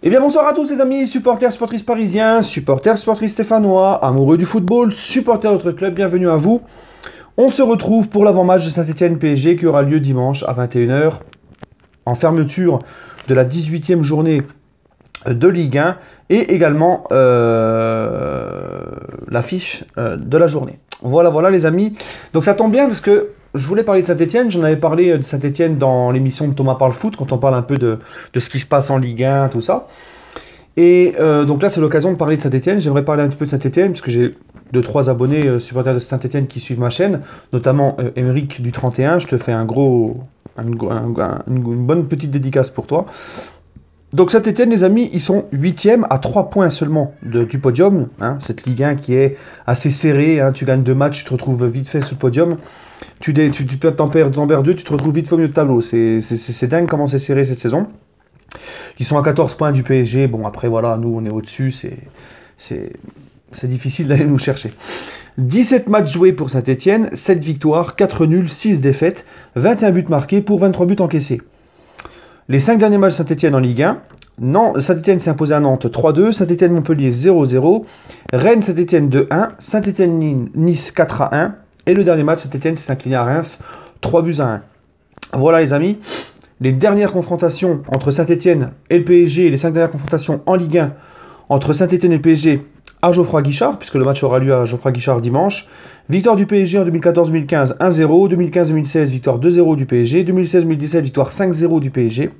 Eh bien bonsoir à tous les amis, supporters, supportrices parisiens, supporters, supportrices stéphanois, amoureux du football, supporters de notre club, bienvenue à vous. On se retrouve pour l'avant-match de Saint-Etienne PSG qui aura lieu dimanche à 21 h en fermeture de la 18e journée de Ligue 1 et également l'affiche de la journée. Voilà les amis. Donc ça tombe bien parce que je voulais parler de Saint-Etienne, j'en avais parlé de Saint-Etienne dans l'émission de Thomas Parle Foot, quand on parle un peu de ce qui se passe en Ligue 1, tout ça. Et donc là, c'est l'occasion de parler de Saint-Etienne. J'aimerais parler un petit peu de Saint-Etienne, parce que j'ai 2-3 abonnés supporters de Saint-Etienne qui suivent ma chaîne, notamment Émeric du 31. Je te fais une bonne petite dédicace pour toi. Donc Saint-Etienne, les amis, ils sont 8e à 3 points seulement du podium. Hein, cette Ligue 1 qui est assez serrée. Hein, tu gagnes 2 matchs, tu te retrouves vite fait sur le podium. Tu t'en perds 2, tu te retrouves vite fait au milieu de tableau. C'est dingue comment c'est serré cette saison. Ils sont à 14 points du PSG. Bon, après, voilà, nous, on est au-dessus. C'est difficile d'aller nous chercher. 17 matchs joués pour Saint-Etienne, 7 victoires, 4 nuls, 6 défaites, 21 buts marqués pour 23 buts encaissés. Les 5 derniers matchs de Saint-Etienne en Ligue 1, Saint-Etienne s'est imposé à Nantes 3-2, Saint-Etienne-Montpellier 0-0, Rennes-Saint-Etienne 2-1, Saint-Etienne-Nice 4-1, et le dernier match, Saint-Etienne s'est incliné à Reims 3-1. Voilà les amis, les dernières confrontations entre Saint-Etienne et le PSG, les 5 dernières confrontations en Ligue 1 entre Saint-Etienne et le PSG à Geoffroy-Guichard, puisque le match aura lieu à Geoffroy-Guichard dimanche. Victoire du PSG en 2014-2015, 1-0. 2015-2016, victoire 2-0 du PSG. 2016-2017, victoire 5-0 du PSG.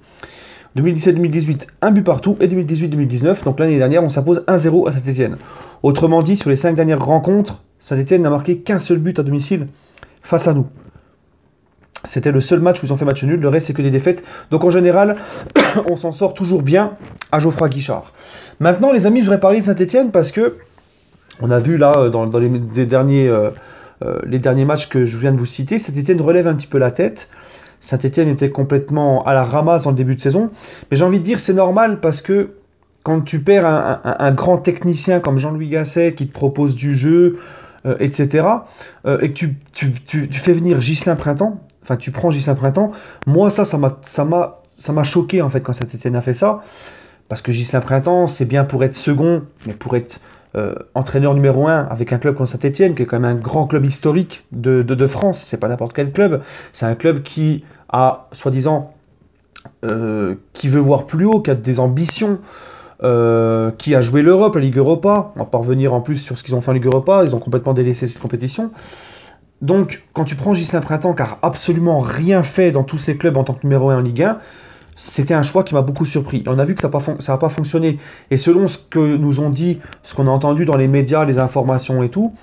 2017-2018, un but partout. Et 2018-2019, donc l'année dernière, on s'impose 1-0 à Saint-Etienne. Autrement dit, sur les 5 dernières rencontres, Saint-Etienne n'a marqué qu'un seul but à domicile face à nous. C'était le seul match où ils ont fait match nul, le reste c'est que des défaites. Donc en général, on s'en sort toujours bien à Geoffroy-Guichard. Maintenant les amis, je voudrais parler de Saint-Etienne parce que on a vu là dans les derniers matchs que je viens de vous citer, Saint-Etienne relève un petit peu la tête. Saint-Etienne était complètement à la ramasse dans le début de saison. Mais j'ai envie de dire c'est normal parce que quand tu perds un grand technicien comme Jean-Louis Gasset qui te propose du jeu, etc. Et que tu fais venir Ghislain Printemps, enfin tu prends Ghislain Printemps, moi ça m'a choqué en fait quand Saint-Etienne a fait ça, parce que Ghislain Printemps c'est bien pour être second, mais pour être entraîneur numéro 1 avec un club comme Saint-Etienne, qui est quand même un grand club historique de France, c'est pas n'importe quel club, c'est un club qui a soi-disant qui veut voir plus haut, qui a des ambitions, qui a joué l'Europe, la Ligue Europa. On va pas revenir en plus sur ce qu'ils ont fait en Ligue Europa, ils ont complètement délaissé cette compétition. Donc, quand tu prends Ghislain Printemps, qui n'a absolument rien fait dans tous ces clubs en tant que numéro 1 en Ligue 1, c'était un choix qui m'a beaucoup surpris. On a vu que ça n'a pas fonctionné. Et selon ce que nous ont dit, ce qu'on a entendu dans les médias, les informations et tout,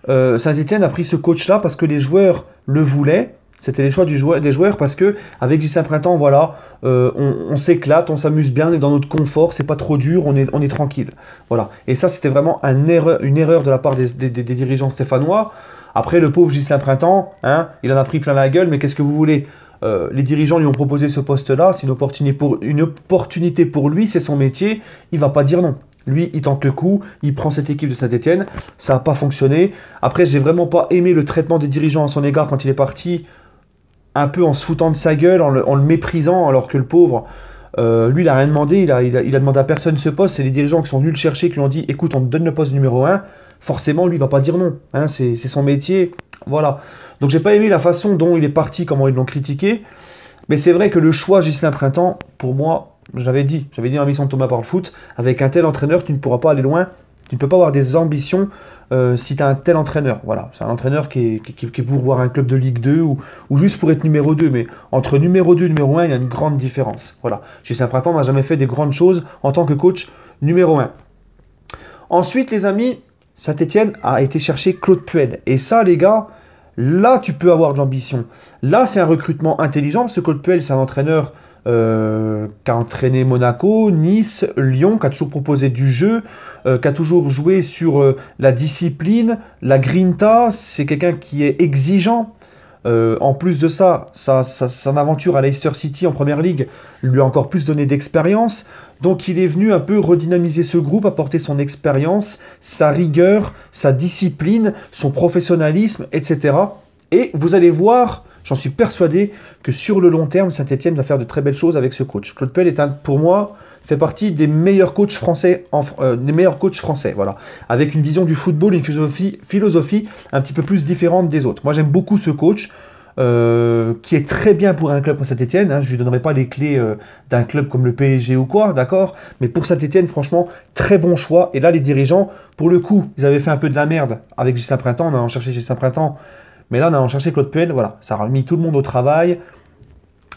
Saint-Etienne a pris ce coach-là parce que les joueurs le voulaient. C'était les choix des joueurs parce que avec Ghislain Printemps, voilà, on s'éclate, on s'amuse bien, on est dans notre confort, c'est pas trop dur, on est tranquille. Voilà. Et ça, c'était vraiment une erreur de la part des dirigeants stéphanois. Après, le pauvre Ghislain Printemps, hein, il en a pris plein la gueule, mais qu'est-ce que vous voulez? Les dirigeants lui ont proposé ce poste-là, c'est une opportunité pour lui, c'est son métier, il va pas dire non. Lui, il tente le coup, il prend cette équipe de Saint-Etienne, ça n'a pas fonctionné. Après, j'ai vraiment pas aimé le traitement des dirigeants à son égard quand il est parti, un peu en se foutant de sa gueule, en le méprisant, alors que le pauvre, lui, il n'a rien demandé, il a demandé à personne ce poste, c'est les dirigeants qui sont venus le chercher, qui lui ont dit, écoute, on te donne le poste numéro 1, forcément, lui, il va pas dire non, hein, c'est son métier, voilà. Donc, j'ai pas aimé la façon dont il est parti, comment ils l'ont critiqué, mais c'est vrai que le choix Ghislain Printemps, pour moi, j'avais dit dans la mission de Thomas Parle Foot, avec un tel entraîneur, tu ne pourras pas aller loin, tu ne peux pas avoir des ambitions si tu as un tel entraîneur. Voilà, c'est un entraîneur qui est pour voir un club de Ligue 2 ou juste pour être numéro 2. Mais entre numéro 2 et numéro 1, il y a une grande différence. Voilà, Ghislain Printemps n'a jamais fait des grandes choses en tant que coach numéro 1. Ensuite, les amis, Saint-Etienne a été chercher Claude Puel. Et ça, les gars, là, tu peux avoir de l'ambition. Là, c'est un recrutement intelligent, parce que Claude Puel, c'est un entraîneur qui a entraîné Monaco, Nice, Lyon, qui a toujours proposé du jeu, qui a toujours joué sur la discipline, la grinta. C'est quelqu'un qui est exigeant. En plus de ça, son aventure à Leicester City en Première Ligue lui a encore plus donné d'expérience. Donc il est venu un peu redynamiser ce groupe, apporter son expérience, sa rigueur, sa discipline, son professionnalisme, etc. Et vous allez voir, j'en suis persuadé, que sur le long terme, Saint-Etienne va faire de très belles choses avec ce coach. Claude Puel est pour moi, fait partie des meilleurs coachs français, voilà, avec une vision du football, une philosophie un petit peu plus différente des autres. Moi, j'aime beaucoup ce coach. Qui est très bien pour un club comme Saint-Etienne. Hein. Je ne lui donnerai pas les clés d'un club comme le PSG ou quoi, d'accord? Mais pour Saint-Etienne, franchement, très bon choix. Et là, les dirigeants, pour le coup, ils avaient fait un peu de la merde avec Gislain Printemps. On a cherché Gislain Printemps. Mais là, on a cherché Claude Puel. Voilà, ça a remis tout le monde au travail.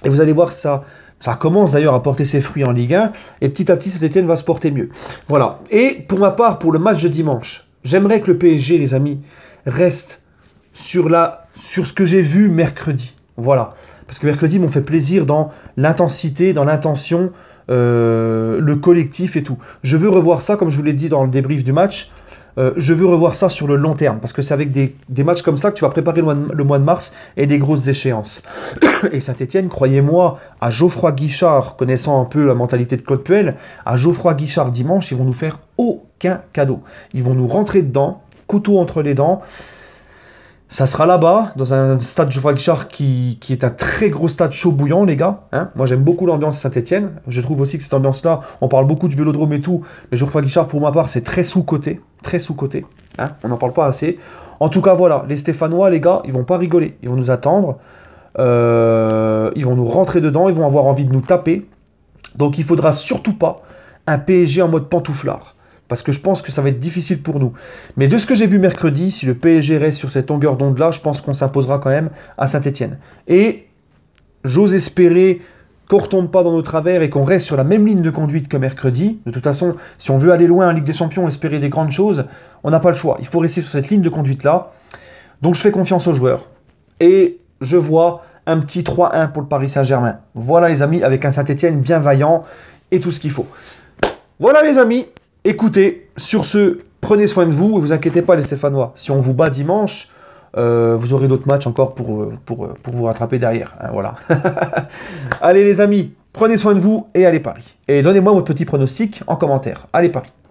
Et vous allez voir ça. Ça commence d'ailleurs à porter ses fruits en Ligue 1. Et petit à petit, Saint-Etienne va se porter mieux. Voilà. Et pour ma part, pour le match de dimanche, j'aimerais que le PSG, les amis, reste sur ce que j'ai vu mercredi. Voilà. Parce que mercredi m'ont fait plaisir dans l'intensité, dans l'intention, le collectif et tout. Je veux revoir ça, comme je vous l'ai dit dans le débrief du match, je veux revoir ça sur le long terme. Parce que c'est avec des matchs comme ça que tu vas préparer le mois de mars et des grosses échéances. Et Saint-Etienne, croyez-moi, à Geoffroy Guichard, connaissant un peu la mentalité de Claude Puel, à Geoffroy Guichard dimanche, ils vont nous faire aucun cadeau. Ils vont nous rentrer dedans, couteau entre les dents. Ça sera là-bas, dans un stade Geoffroy Guichard qui est un très gros stade chaud bouillant, les gars. Hein, moi, j'aime beaucoup l'ambiance Saint-Etienne. Je trouve aussi que cette ambiance-là, on parle beaucoup du Vélodrome et tout, mais Geoffroy Guichard, pour ma part, c'est très sous-coté. Très sous-coté. Hein, on n'en parle pas assez. En tout cas, voilà, les Stéphanois, les gars, ils vont pas rigoler. Ils vont nous attendre. Ils vont nous rentrer dedans. Ils vont avoir envie de nous taper. Donc, il faudra surtout pas un PSG en mode pantouflard. Parce que je pense que ça va être difficile pour nous. Mais de ce que j'ai vu mercredi, si le PSG reste sur cette longueur d'onde-là, je pense qu'on s'imposera quand même à Saint-Etienne. Et j'ose espérer qu'on ne retombe pas dans nos travers et qu'on reste sur la même ligne de conduite que mercredi. De toute façon, si on veut aller loin en Ligue des Champions, espérer des grandes choses, on n'a pas le choix. Il faut rester sur cette ligne de conduite-là. Donc je fais confiance aux joueurs. Et je vois un petit 3-1 pour le Paris Saint-Germain. Voilà les amis, avec un Saint-Etienne bien vaillant et tout ce qu'il faut. Voilà les amis. Écoutez, sur ce, prenez soin de vous, et vous inquiétez pas les Stéphanois, si on vous bat dimanche, vous aurez d'autres matchs encore pour vous rattraper derrière. Hein, voilà. Allez les amis, prenez soin de vous et allez Paris. Et donnez-moi votre petit pronostic en commentaire. Allez Paris.